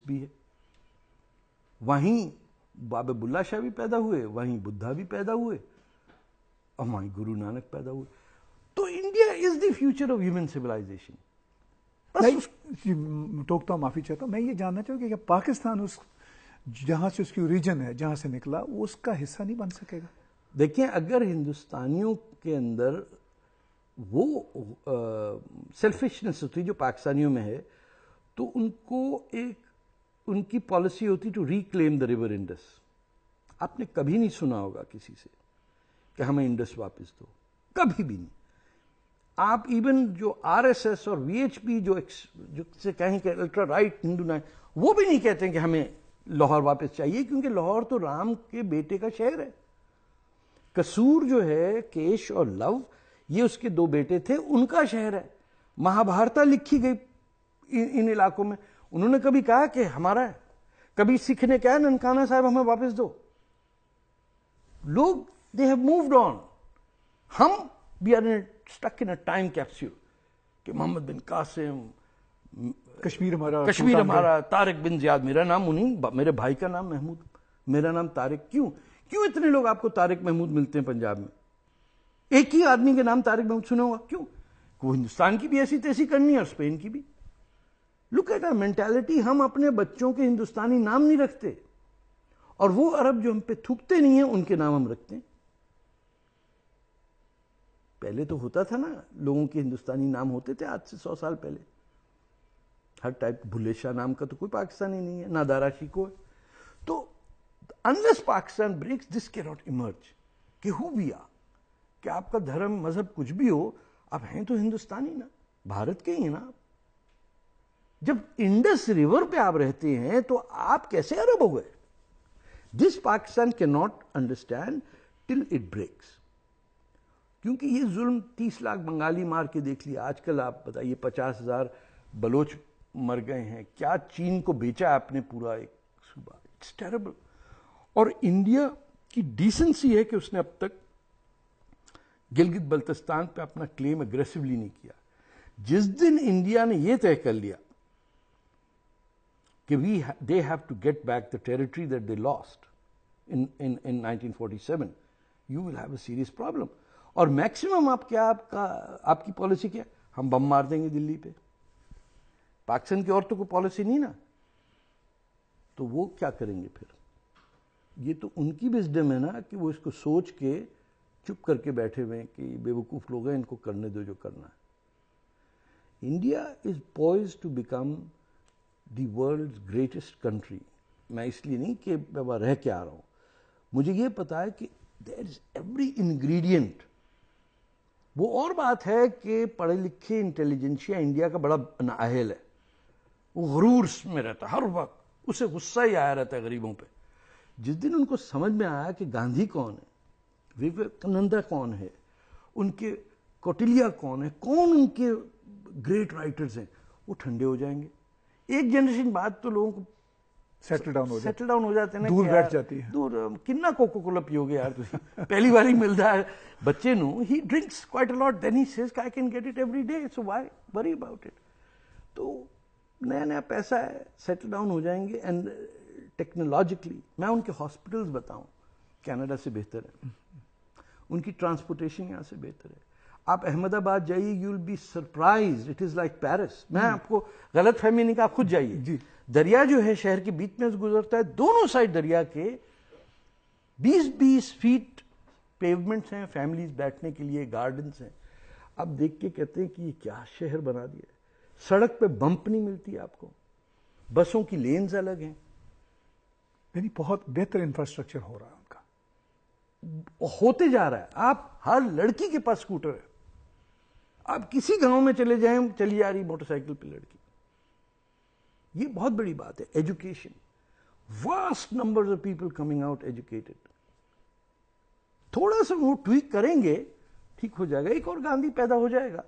بھی ہے. وہیں بابا بلّہ شاہ بھی پیدا ہوئے, وہیں بدھا بھی پیدا ہوئے, اور وہیں گرو نانک پیدا ہوئے. تو India is the future of human civilization. ٹوکتا ہوں, معافی چاہتا ہوں. میں یہ جاننا چاہوں کہ پاکستان اس جہاں سے اس کی اوریجن ہے, جہاں سے نکلا, وہ اس کا حصہ نہیں بن سکے گا؟ دیکھیں, اگر ہندوستانیوں کے اندر وہ سیلفشنس ہوتی جو پاکستانیوں میں ہے, تو ان کو ان کی پالیسی ہوتی to reclaim the river Indus. آپ نے کبھی نہیں سنا ہوگا کسی سے کہ ہمیں انڈس واپس دو, کبھی بھی نہیں. آپ ایون جو آر ایس ایس اور وی ایچ پی جو سے کہیں کہ الٹرا رائٹ ہندو نہ, وہ بھی نہیں کہتے کہ ہمیں لاہور واپس چاہیے, کیونکہ لاہور تو رام کے بیٹے کا شہر ہے. قصور جو ہے, کیش اور لو, یہ اس کے 2 بیٹے تھے, ان کا شہر ہے. مہابھارتا لکھی گئی ان علاقوں میں. انہوں نے کبھی کہا کہ ہمارا ہے؟ کبھی سکھ نے کہا ننکانہ صاحب ہمیں واپس دو؟ لوگ دے ہیو مووڈ آن. ہم we are stuck in a time capsule کہ محمد بن قاسم, کشمیر ہمارا, طارق بن زیاد, میرا نام انہیں, میرے بھائی کا نام محمود, میرا نام طارق. کیوں اتنے لوگ آپ کو طارق محمود ملتے ہیں پنجاب میں؟ ایک ہی آدمی کے نام طارق محمود سنا ہوگا. کیوں؟ وہ ہندوستان کی بھی ایسی تیسی کرنی ہے اور اسپین کی بھی. Look at our mentality. ہم اپنے بچوں کے ہندوستانی نام نہیں رکھتے, اور وہ عرب جو ہم پہ تھوکتے نہیں ہیں ان کے نام ہم رکھتے ہیں. پہلے تو ہوتا تھا نا, لوگوں کے ہندوستانی نام ہوتے تھے آج سے 100 سال پہلے. ہر ٹائپ, بھلے شاہ نام کا تو کوئی پاکستانی نہیں ہے, نہ دارا شیکو ہے. تو unless Pakistan breaks, this cannot emerge. کہ who we are, کہ آپ کا دھرم مذہب کچھ بھی ہو, آپ ہیں تو ہندوستانی نا, بھارت کے ہی ہیں نا. جب انڈس ریور پہ آپ رہتے ہیں تو آپ کیسے عرب ہو گئے؟ دس پاکستان کی not understand till it breaks. کیونکہ یہ ظلم 30 لاکھ بنگالی مار کے دیکھ لیا. آج کل آپ بتائیے 50,000 بلوچ مر گئے ہیں. کیا چین کو بیچا آپ نے پورا ایک صوبہ؟ It's terrible. اور انڈیا کی ڈیسنسی ہے کہ اس نے اب تک گلگت بلتستان پہ اپنا کلیم اگریسولی نہیں کیا. جس دن انڈیا نے یہ طے کر لیا کہ they have to get back the territory that they lost in 1947, you will have a serious problem. اور میکسیمم آپ کی پالیسی کیا؟ ہم بم مار دیں گے دلی پہ. پاکستان کی عورتوں کو پالیسی نہیں نا, تو وہ کیا کریں گے پھر؟ یہ تو ان کی وزڈم ہے نا کہ وہ اس کو سوچ کے چپ کر کے بیٹھے ہوئے ہیں کہ بے وقوف لوگ ہیں, ان کو کرنے دو جو کرنا ہے. India is poised to become the world's greatest country. میں اس لیے نہیں کہ میں رہ کے آ رہا ہوں, مجھے یہ پتا ہے کہ دیر از ایوری انگریڈینٹ. وہ اور بات ہے کہ پڑھے لکھے انٹیلیجنشیا انڈیا کا بڑا نااہل ہے, وہ غرور میں رہتا ہے ہر وقت, اسے غصہ ہی آیا رہتا ہے غریبوں پہ. جس دن ان کو سمجھ میں آیا کہ گاندھی کون ہے, وویکانندا کون ہے, ان کے کوٹلیا کون ہے, کون ان کے گریٹ رائٹرز ہیں, وہ ٹھنڈے ہو جائیں گے. ایک جنریشن بعد تو لوگوں کو سیٹل ڈاؤن ہو جاتے ہیں نا, دور بیٹھ جاتی ہے. دور کنا کوکو کولا پیو گے یار تسی, پہلی بار ہی ملتا ہے بچے نو, he drinks quite a lot, then he says I can get it every day, so why worry about it. تو نیا نیا پیسہ ہے, سیٹل ڈاؤن ہو جائیں گے. اینڈ ٹیکنالوجیکلی میں ان کے ہاسپٹلز بتاؤں کینیڈا سے بہتر ہے, ان کی ٹرانسپورٹیشن یہاں سے بہتر ہے. آپ احمد آباد جائیے, you will be surprised, it is like Paris. میں آپ کو غلط فہمی نہیں کہ آپ خود جائیے. جی, دریا جو ہے شہر کے بیچ میں گزرتا ہے, دونوں سائڈ دریا کے 20-20 فیٹ پیومنٹس ہیں, فیملیز بیٹھنے کے لیے گارڈنس ہیں. آپ دیکھ کے کہتے ہیں کہ یہ کیا شہر بنا دیا ہے. سڑک پہ بمپ نہیں ملتی آپ کو, بسوں کی لینز الگ ہیں. یعنی بہت بہتر انفراسٹرکچر ہو رہا ہے ان کا, ہوتے جا رہا ہے. آپ ہر لڑکی کے پاس اسکوٹر ہے. آپ کسی گاؤں میں چلے جائیں, چلی جا رہی موٹر سائیکل پہ لڑکی. یہ بہت بڑی بات ہے. Education, vast numbers of people coming out educated. تھوڑا سا وہ ٹویک کریں گے, ٹھیک ہو جائے گا. ایک اور گاندھی پیدا ہو جائے گا,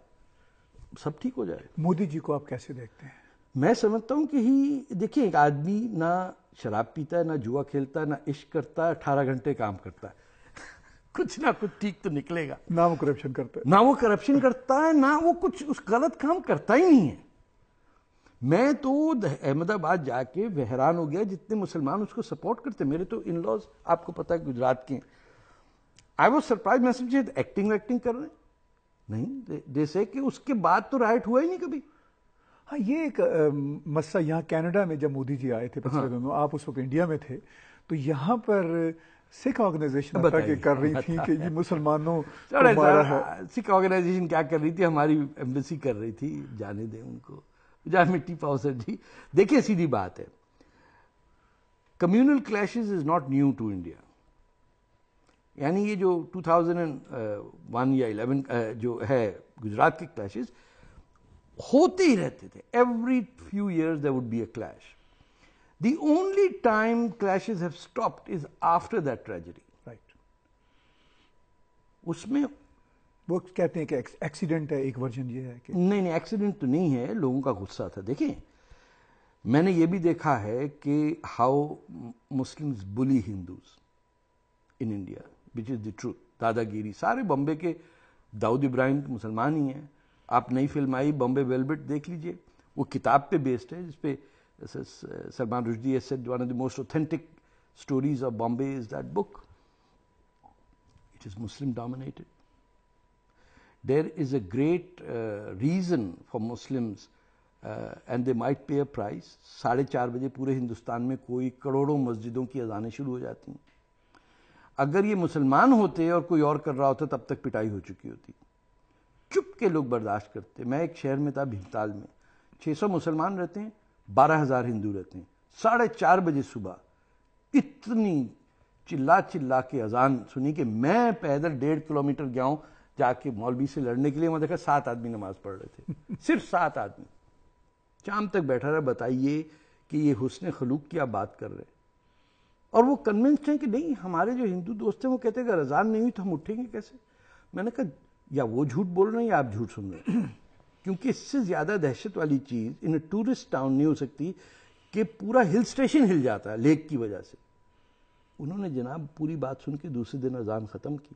سب ٹھیک ہو جائے گا. مودی جی کو آپ کیسے دیکھتے ہیں؟ میں سمجھتا ہوں کہ دیکھیں, ایک آدمی نہ شراب پیتا ہے, نہ جوا کھیلتا ہے, نہ عشق کرتا ہے, 18 گھنٹے کام کرتا ہے, کچھ نہ کچھ ٹھیک تو نکلے گا. نہ وہ کرپشن کرتا ہے, نہ وہ کرپشن کرتا ہے, نہ وہ کچھ اس غلط کام کرتا ہی نہیں ہے. میں تو احمد آباد جا کے حیران ہو گیا جتنے مسلمان اس کو سپورٹ کرتے. میرے تو ان لاز آپ کو پتا ہے گجرات کے ہیں. I was surprise. میں سمجھے ایکٹنگ ویکٹنگ کر رہے ہیں نہیں, جیسے کہ اس کے بعد تو رائٹ ہوا ہی نہیں کبھی. ہاں یہ ایک مسئلہ یہاں کینیڈا میں جب مودی جی آئے تھے پچھلے دنوں, آپ اس وقت انڈیا میں تھے, تو یہاں پر سکھ آرگنائزیشن کر رہی تھی کہ یہ مسلمانوں کو مارا ہے. سکھ آرگنائزیشن کیا کر رہی تھی, ہماری ایمبیسی کر رہی تھی, جانے دیں ان کو, جا مٹی پاؤ سر جی. دیکھیں سیدھی بات ہے, communal clashes is not new to India. یعنی یہ جو 2001 یا 11 جو ہے گجرات کے کلیشز ہوتے ہی رہتے تھے. Every few years there would be a clash. The only time clashes have stopped is after that tragedy. Right, اس میں وہ کہتے ہیں کہ ایکسیڈنٹ ہے, ایک ورژن یہ ہے کہ نہیں ایکسیڈنٹ تو نہیں ہے, لوگوں کا غصہ تھا. دیکھیں میں نے یہ بھی دیکھا ہے کہ ہاؤ مسلمز بلی Hindus in India, which is the truth. دادا گیری, سارے بمبے کے داؤد ابراہیم مسلمان ہی ہیں. آپ نئی فلم آئی بمبے ویلویٹ دیکھ لیجئے, وہ کتاب پہ بیسڈ ہے جس پہ Salman Rushdie has said one of the most authentic stories of Bombay is that book. It is Muslim dominated. There is a great reason for Muslims and they might pay a price. 4:30 بجے پورے ہندوستان میں کوئی کروڑوں مسجدوں کی اذانیں شروع ہو جاتی ہیں. اگر یہ مسلمان ہوتے اور کوئی اور کر رہا ہوتا تب تک پٹائی ہو چکی ہوتی. چپ کے لوگ برداشت کرتے. میں ایک شہر میں تھا بھیمتال میں, 600 مسلمان رہتے ہیں, 12,000 ہندو رہتے ہیں. 4:30 بجے صبح اتنی چلا چلا کے اذان سنی کہ میں پیدل 1.5 کلومیٹر گیا ہوں جا کے مولوی سے لڑنے کے لیے. میں دیکھا 7 آدمی نماز پڑھ رہے تھے, صرف 7 آدمی. شام تک بیٹھا رہا. بتائیے کہ یہ حسن خلوق کی آپ بات کر رہے ہیں, اور وہ کنونسڈ ہیں کہ نہیں. ہمارے جو ہندو دوست ہیں وہ کہتے ہیں کہ اگر اذان نہیں ہوئی تو ہم اٹھیں گے کیسے. میں نے کہا یا وہ جھوٹ بول رہے ہیں یا آپ جھوٹ سن رہے ہیں, کیونکہ اس سے زیادہ دہشت والی چیز ان ٹورسٹ ٹاؤن نہیں ہو سکتی کہ پورا ہل اسٹیشن ہل جاتا ہے لیک کی وجہ سے. انہوں نے جناب پوری بات سن کے دوسرے دن اذان ختم کی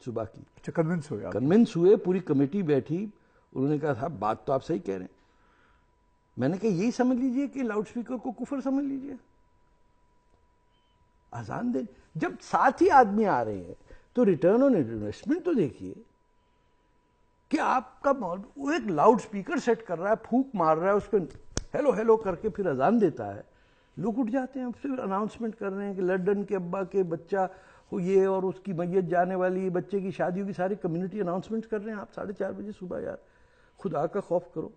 صبح کی. اچھا, کنونس ہوئے, پوری کمیٹی بیٹھی, انہوں نے کہا صاحب بات تو آپ صحیح کہہ رہے ہیں. میں نے کہا یہی سمجھ لیجئے کہ لاؤڈ اسپیکر کو کفر سمجھ لیجئے. اذان دے جب 7 ہی آدمی آ رہے ہیں تو ریٹرن آن انویسٹمنٹ تو دیکھیے کہ آپ کا وہ ایک لاؤڈ اسپیکر سیٹ کر رہا ہے, پھونک مار رہا ہے, اس پہ ہیلو ہیلو کر کے پھر اذان دیتا ہے. لوگ اٹھ جاتے ہیں, پھر اناؤنسمنٹ کر رہے ہیں کہ لنڈن کے ابا کے بچہ ہو یہ اور اس کی میت جانے والی, بچے کی شادی ہوگی, ساری کمیونٹی اناؤنسمنٹ کر رہے ہیں. آپ 4:30 بجے صبح, یار خدا کا خوف کرو.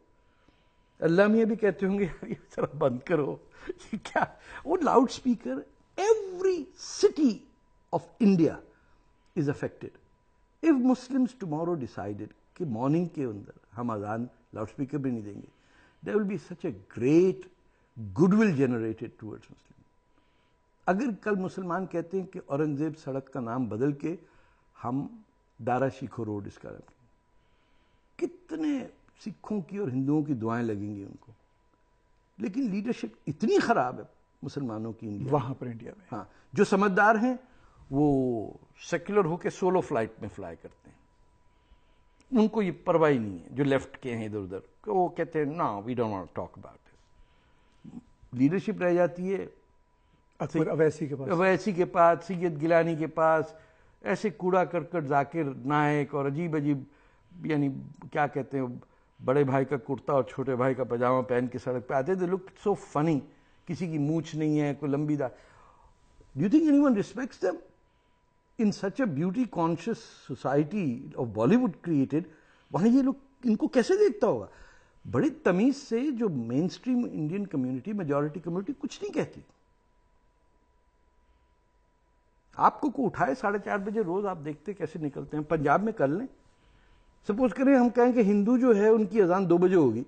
اللہ میاں بھی کہتے ہوں گے یار یہ ذرا بند کرو, یہ کیا. وہ loud speaker every city of India is affected. If Muslims tomorrow decided کہ مارننگ کے اندر ہم اذان لاؤڈ اسپیکر بھی نہیں دیں گے, there will be such a great goodwill generated towards Muslims. اگر کل مسلمان کہتے ہیں کہ اورنگزیب سڑک کا نام بدل کے ہم دارا شیکھو روڈ اس کا رکھیں, کتنے سکھوں کی اور ہندوؤں کی دعائیں لگیں گی ان کو. لیکن لیڈرشپ اتنی خراب ہے مسلمانوں کی انڈیا وہاں پر انڈیا میں. ہاں, جو سمجھدار ہیں وہ سیکولر ہو کے سولو فلائٹ میں فلائی کرتے ہیں, ان کو یہ پرواہ نہیں ہے. جو لیفٹ کے ہیں ادھر ادھر وہ کہتے ہیں نا we don't want to talk about this. Leadership رہ جاتی ہے اویسی کے پاس, سید گیلانی کے پاس, ایسے کوڑا کرکٹ ذاکر نائک اور عجیب عجیب, یعنی کیا کہتے ہیں, بڑے بھائی کا کرتا اور چھوٹے بھائی کا پاجامہ پہن کے سڑک پہ آتے تھے. لک سو فنی, کسی کی مونچھ نہیں ہے, کوئی لمبی دا. Do you think anyone respects them in such a beauty conscious society of Bollywood created? وہاں یہ لوگ ان کو کیسے دیکھتا ہوگا؟ بڑی تمیز سے جو mainstream Indian community, majority community کچھ نہیں کہتی. آپ کو اٹھائے 4:30 بجے روز, آپ دیکھتے کیسے نکلتے ہیں. پنجاب میں کر لیں, سپوز کریں ہم کہیں کہ ہندو جو ہے ان کی اذان 2 بجے ہوگی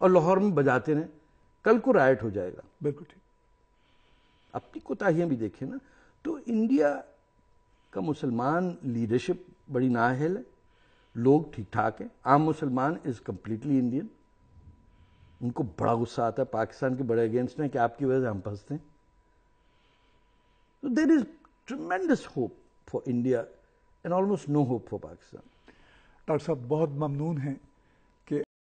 اور لاہور میں بجاتے رہیں, کل کو رائٹ ہو جائے گا. بالکل ٹھیک. اپنی کوتاہیاں بھی دیکھیں نا. تو انڈیا کا مسلمان لیڈرشپ بڑی نااہل ہے, لوگ ٹھیک ٹھاک ہیں. عام مسلمان از کمپلیٹلی انڈین, ان کو بڑا غصہ آتا ہے پاکستان کے بڑے اگینسٹ ہیں کہ آپ کی وجہ سے ہم پھنستے ہیں. So there is tremendous hope for India and almost no hope for Pakistan. Doctor صاحب بہت ممنون ہیں